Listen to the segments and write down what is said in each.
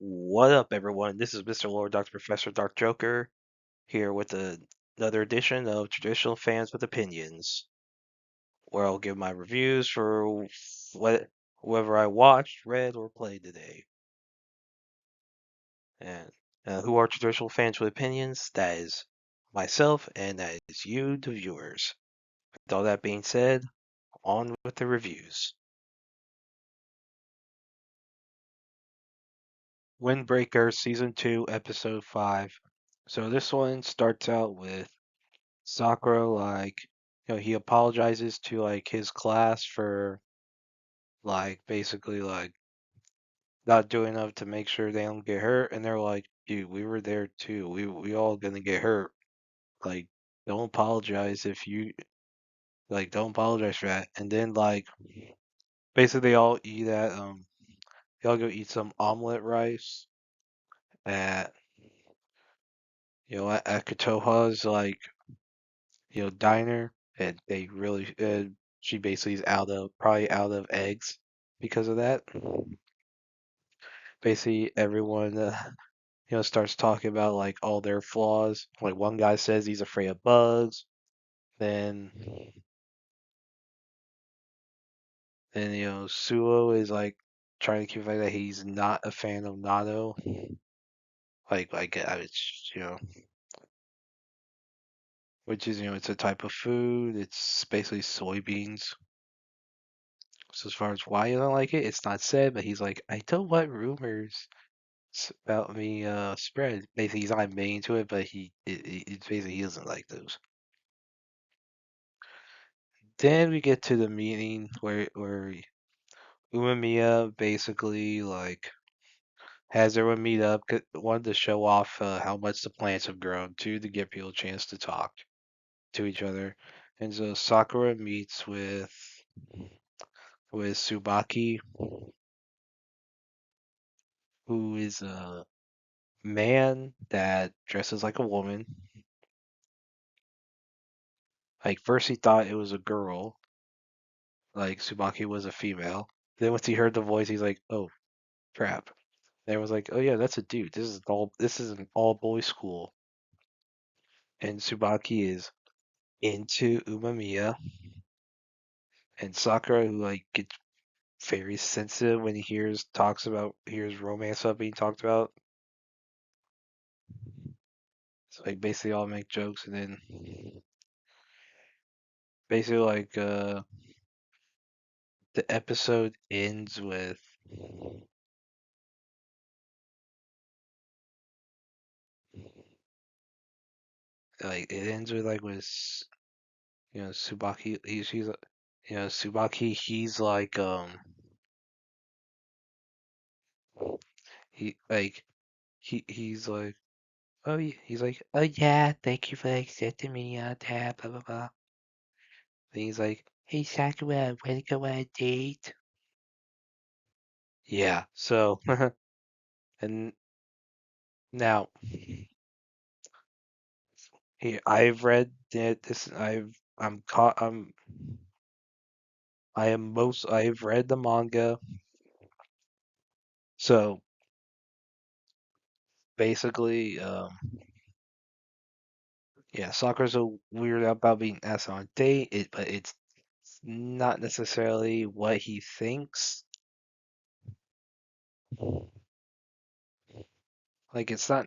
What up, everyone? This is Mr. Lord, Dr. Professor, Dark Joker, here with another edition of Traditional Fans with Opinions, where I'll give my reviews for whoever I watched, read, or played today. And who are Traditional Fans with Opinions? That is myself, and that is you, the viewers. With all that being said, on with the reviews. Windbreaker Season 2, Episode 5. So this one starts out with Sakura, he apologizes to his class for basically not doing enough to make sure they don't get hurt, and they're like, dude, we were there too. We all gonna get hurt. Like, don't apologize if you don't apologize for that. And then basically they all eat they all go eat some omelet rice at at Katoha's diner, and they really she basically is probably out of eggs because of that. Basically, everyone starts talking about all their flaws. Like one guy says he's afraid of bugs. Then Suo is trying to keep like that he's not a fan of natto. It's which is it's a type of food. It's basically soybeans. So as far as why you don't like it, it's not said, but he's like, I don't want rumors about me spread. Basically, he's not admitting to it, but it's basically he doesn't like those. Then we get to the meeting where Umemiya basically has everyone meet up, wanted to show off how much the plants have grown too, to give people a chance to talk to each other. And so Sakura meets with Tsubaki, who is a man that dresses like a woman. Like first he thought it was a girl, like Tsubaki was a female. Then once he heard the voice, he's like, "Oh crap!" And everyone's like, "Oh yeah, that's a dude. This is an all boys school." And Tsubaki is into Umamiya, and Sakura who gets very sensitive when he hears romance stuff being talked about. So basically all make jokes, and then basically the episode ends with it ends with Tsubaki he's Tsubaki he's he like he's like oh yeah, he's like, oh yeah, thank you for accepting me on tab, blah blah blah. Then he's like, hey Sakura, wanna go on a date? Yeah, so and now here I've read that this I'm caught I've read the manga. So basically, yeah, Sakura's a weird about being asked on a date, but it's not necessarily what he thinks. It's not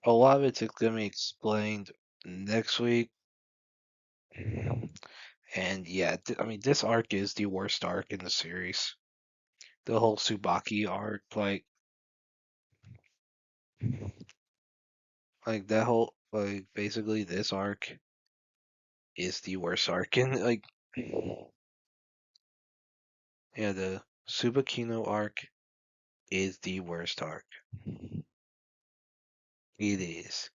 a lot of it's gonna be explained next week. And yeah, I mean, this arc is the worst arc in the series. The whole Tsubaki arc, that whole basically this arc is the worst arc in yeah, the Subakino arc is the worst arc. It is.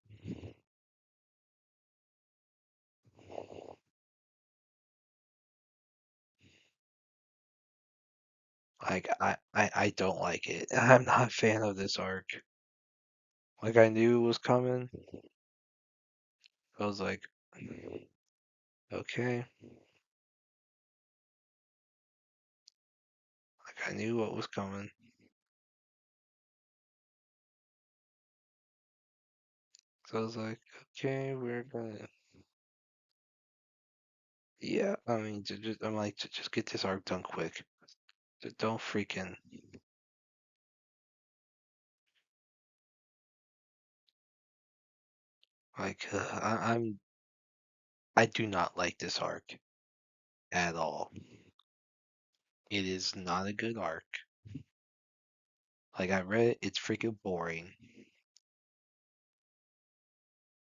I don't like it. I'm not a fan of this arc. I knew it was coming. I was like, okay. I knew what was coming. So I was like, okay, we're gonna. Yeah, I mean, I'm like, just get this arc done quick. Just don't freaking like. I do not like this arc at all. It is not a good arc. Like I read it, it's freaking boring.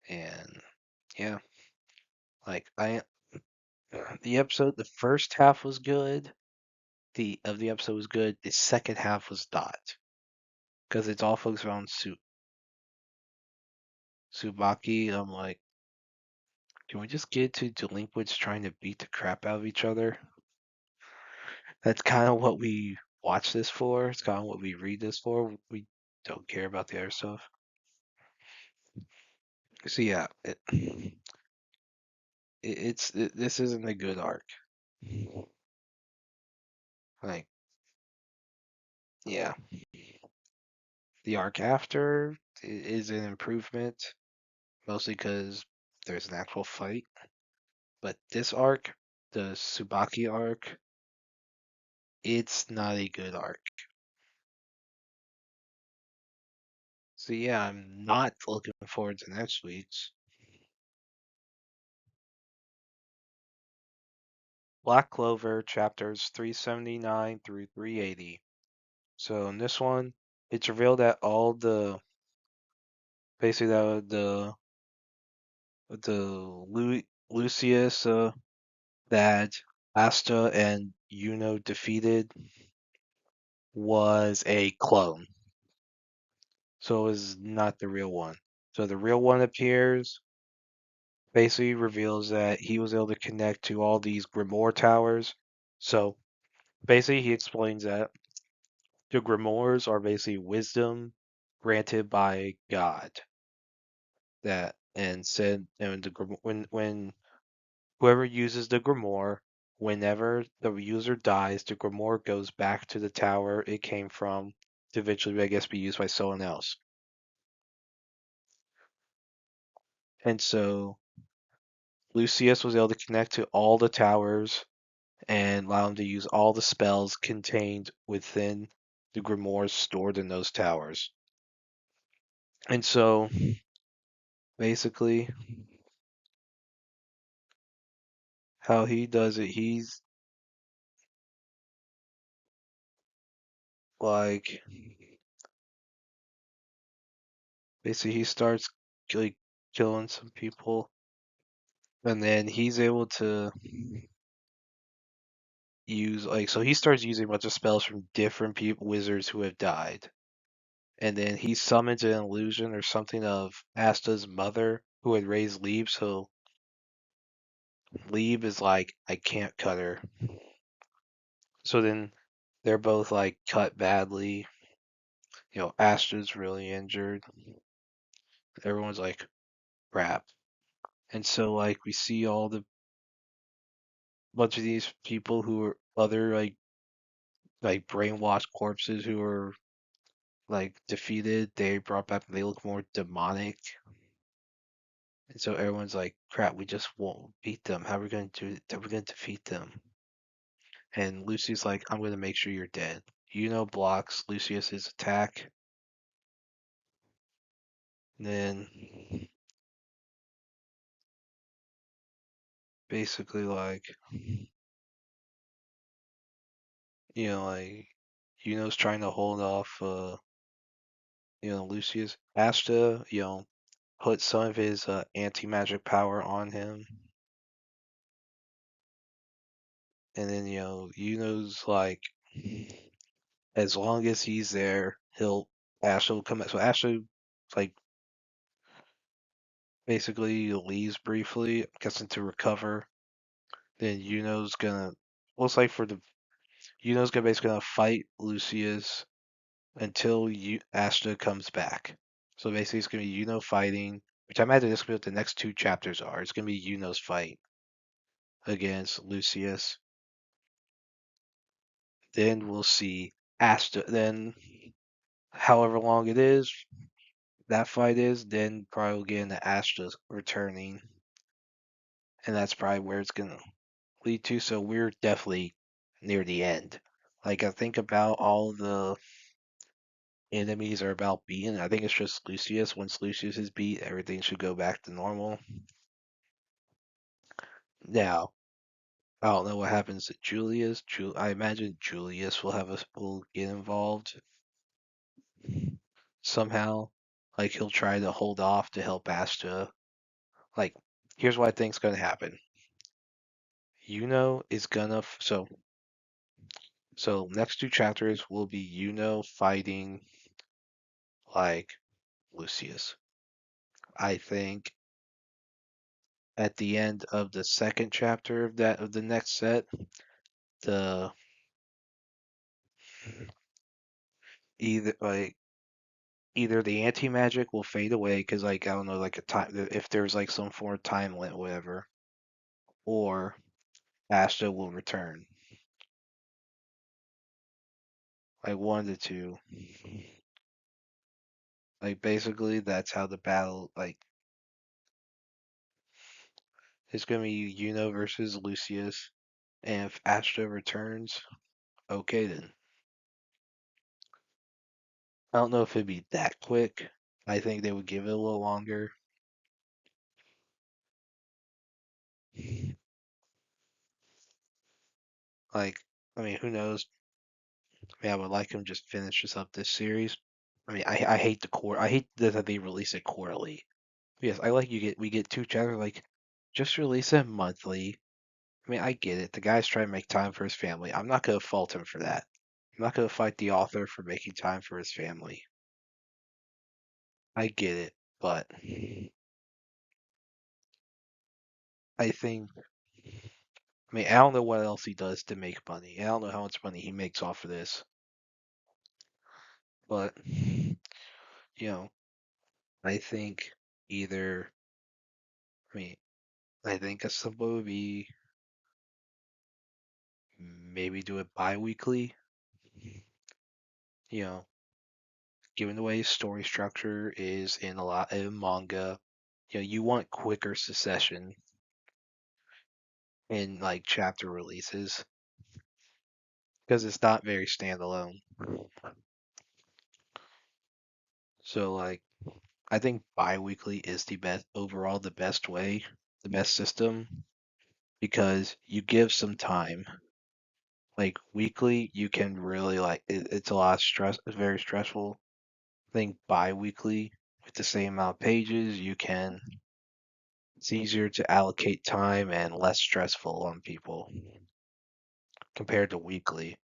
And yeah, like the episode, the first half was good. The episode was good. The second half was not because it's all focused around Subaki. I'm like, can we just get to delinquents trying to beat the crap out of each other? That's kind of what we watch this for. It's kind of what we read this for. We don't care about the other stuff. So yeah, this isn't a good arc. Like yeah, the arc after is an improvement, mostly because there's an actual fight. But this arc, the Tsubaki arc, it's not a good arc. So yeah, I'm not looking forward to next week's. Black Clover chapters 379 through 380. So in this one, it's revealed that all the basically Lucius that Asta and Yuno defeated was a clone. So it was not the real one. So the real one appears, basically reveals that he was able to connect to all these Grimoire towers. So basically he explains that the Grimoires are basically wisdom granted by God. That and said and when whoever uses the Grimoire, whenever the user dies, the Grimoire goes back to the tower it came from to eventually, I guess, be used by someone else. And so Lucius was able to connect to all the towers and allow him to use all the spells contained within the grimoires stored in those towers. And so basically how he does it, he's like basically he starts like killing some people and then he's able to use like so he starts using a bunch of spells from different people wizards who have died. And then he summons an illusion or something of Asta's mother who had raised Lieb, so Lieb is like, I can't cut her. So then they're both like cut badly. Astra's really injured. Everyone's like, crap. And so like we see all the bunch of these people who are other like brainwashed corpses who are like defeated. They brought back. They look more demonic. And so everyone's like, crap, we just won't beat them. How are we going to do it? How are we going to defeat them? And Lucy's like, I'm going to make sure you're dead. Blocks Lucius's attack. And then basically like, like trying to hold off Lucius. Asta, put some of his anti-magic power on him. And then, Yuno's like, as long as he's there, Asta will come back. So Asta, like, basically leaves briefly, guessing to recover. Then Yuno's gonna, looks like for the, Yuno's gonna basically gonna fight Lucius until Asta comes back. So basically, it's gonna be fighting, which I imagine this is what the next two chapters are. It's gonna be Yuno's fight against Lucius. Then we'll see Asta. Then, however long it is, that fight is, then probably we'll get into Astra returning, and that's probably where it's gonna lead to. So we're definitely near the end. Like I think about all the enemies are about beaten. I think it's just Lucius. Once Lucius is beat, everything should go back to normal. Now, I don't know what happens to Julius. I imagine Julius will get involved somehow. Like he'll try to hold off to help Asta. Like, here's what I think's gonna happen. Yuno is gonna so next two chapters will be Yuno fighting like Lucius. I think at the end of the second chapter of the next set, the either like either the anti magic will fade away because like I don't know like a time if there's like some form of time limit whatever, or Asta will return. Like one of the two. Like basically that's how the battle like it's gonna be Yuno versus Lucius, and if Asta returns, okay then. I don't know if it'd be that quick. I think they would give it a little longer. Like, I mean, who knows? I mean, I would like him just finish this up this series. I mean, I hate I hate that they release it quarterly. Yes, I like we get two chapters. Like, just release it monthly. I mean, I get it. The guy's trying to make time for his family. I'm not gonna fault him for that. I'm not gonna fight the author for making time for his family. I get it, but I think I mean, I don't know what else he does to make money. I don't know how much money he makes off of this, but you know, I think either. I mean, I think a simple would be maybe do it bi-weekly. You know, given the way story structure is in a lot of manga, you know, you want quicker succession in like chapter releases because it's not very standalone. So like, I think bi-weekly is the best overall, the best way, the best system because you give some time. Like weekly, you can really it's a lot of stress. It's very stressful. I think bi-weekly with the same amount of pages, you can. It's easier to allocate time and less stressful on people compared to weekly.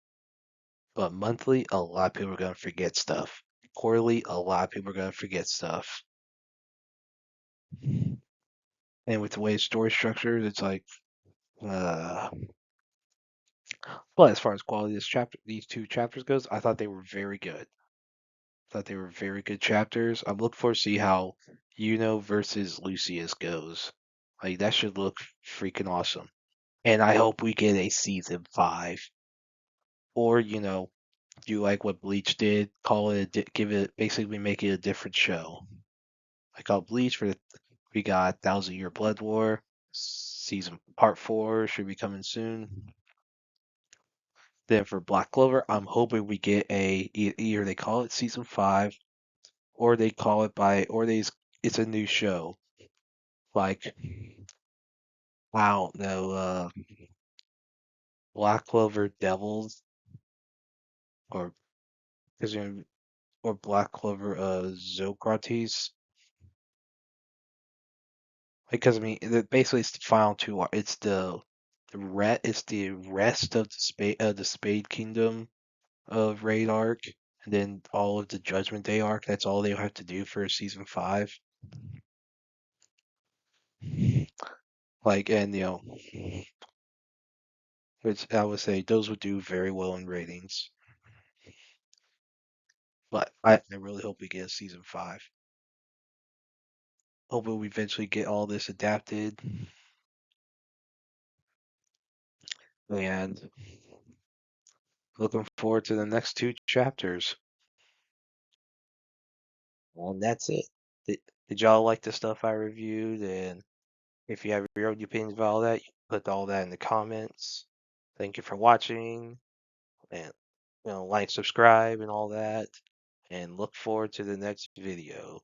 But monthly, a lot of people are gonna forget stuff. Quarterly, a lot of people are gonna forget stuff. And with the way story structured, it's like, uh, but as far as quality of these two chapters goes, I thought they were very good. Thought they were very good chapters. I'm looking forward to see how Yuno versus Lucius goes. Like that should look freaking awesome. And I hope we get a season 5. Or, do like what Bleach did, call it give it basically make it a different show. I call Bleach we got Thousand Year Blood War season part 4 should be coming soon. Then for Black Clover, I'm hoping we get either they call it season 5 or they call it it's a new show. Like I don't know, Black Clover Devils or because or Black Clover Zocrates. Because I mean, basically it's the final two. It's it's the rest of the Spade Kingdom of Raid arc, and then all of the Judgment Day arc. That's all they have to do for season 5. Like, and which I would say those would do very well in ratings. But I really hope we get a season 5. Hoping we eventually get all this adapted, and looking forward to the next two chapters. Well, and that's it. Did y'all like the stuff I reviewed? And if you have your own opinions about all that, you can put all that in the comments. Thank you for watching, and like, subscribe, and all that. And look forward to the next video.